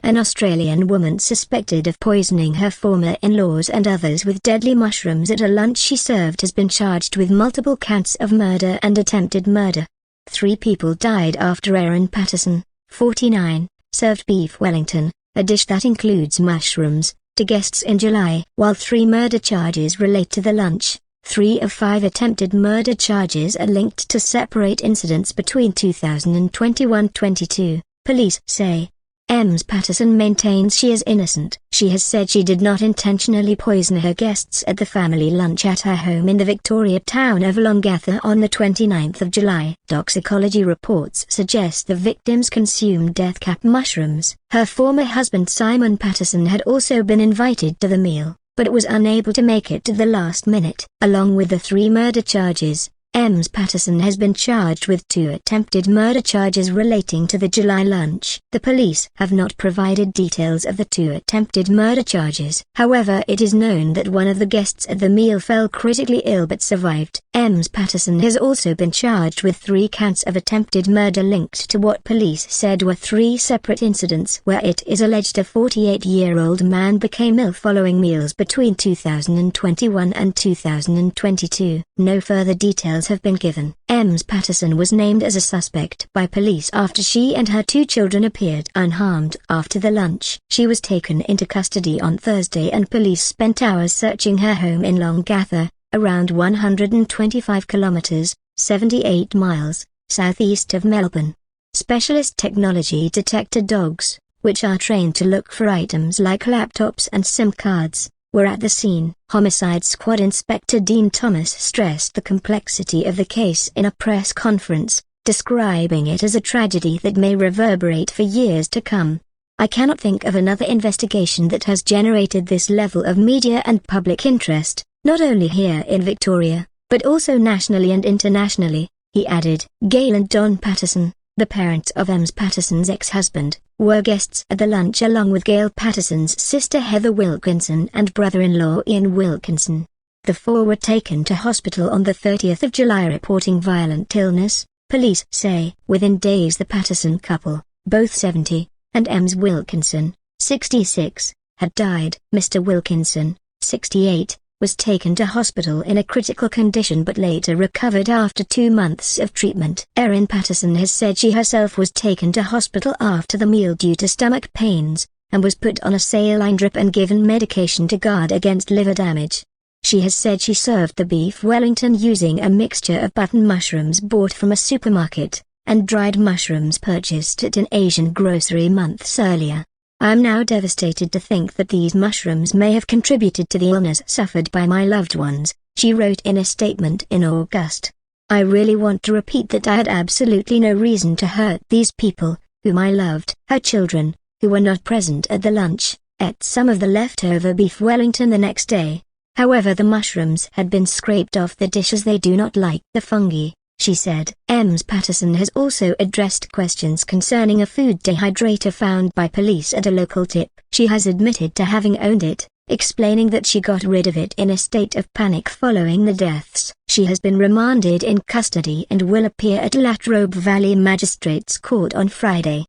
An Australian woman suspected of poisoning her former in-laws and others with deadly mushrooms at a lunch she served has been charged with multiple counts of murder and attempted murder. 3 people died after Erin Patterson, 49, served beef Wellington, a dish that includes mushrooms, to guests in July. While 3 murder charges relate to the lunch, 3 of 5 attempted murder charges are linked to separate incidents between 2021-22, police say. Erin Patterson maintains she is innocent. She has said she did not intentionally poison her guests at the family lunch at her home in the Victoria town of Leongatha on the 29th of July. Toxicology reports suggest the victims consumed deathcap mushrooms. Her former husband Simon Patterson had also been invited to the meal, but was unable to make it to the last minute. Along with the 3 murder charges, Erin Patterson has been charged with 2 attempted murder charges relating to the July lunch. The police have not provided details of the 2 attempted murder charges. However, it is known that one of the guests at the meal fell critically ill but survived. Erin Patterson has also been charged with 3 counts of attempted murder linked to what police said were 3 separate incidents where it is alleged a 48-year-old man became ill following meals between 2021 and 2022. No further details have been given. Erin Patterson was named as a suspect by police after she and her 2 children appeared unharmed after the lunch. She was taken into custody on Thursday and police spent hours searching her home in Leongatha, around 125 kilometers, 78 miles, southeast of Melbourne. Specialist technology detector dogs, which are trained to look for items like laptops and SIM cards, were at the scene. Homicide Squad Inspector Dean Thomas stressed the complexity of the case in a press conference, describing it as a tragedy that may reverberate for years to come. I cannot think of another investigation that has generated this level of media and public interest, not only here in Victoria, but also nationally and internationally, he added. Gail and Don Patterson, the parents of Erin Patterson's ex-husband, were guests at the lunch along with Gail Patterson's sister Heather Wilkinson and brother-in-law Ian Wilkinson. The 4 were taken to hospital on the 30th of July reporting violent illness, police say. Within days the Patterson couple, both 70, and Erin Wilkinson, 66, had died. Mr. Wilkinson, 68, was taken to hospital in a critical condition but later recovered after 2 months of treatment. Erin Patterson has said she herself was taken to hospital after the meal due to stomach pains, and was put on a saline drip and given medication to guard against liver damage. She has said she served the beef Wellington using a mixture of button mushrooms bought from a supermarket, and dried mushrooms purchased at an Asian grocery months earlier. I am now devastated to think that these mushrooms may have contributed to the illness suffered by my loved ones, she wrote in a statement in August. I really want to repeat that I had absolutely no reason to hurt these people, whom I loved. Her children, who were not present at the lunch, ate some of the leftover beef Wellington the next day. However, the mushrooms had been scraped off the dish as they do not like the fungi, she said. Erin Patterson has also addressed questions concerning a food dehydrator found by police at a local tip. She has admitted to having owned it, explaining that she got rid of it in a state of panic following the deaths. She has been remanded in custody and will appear at Latrobe Valley Magistrates Court on Friday.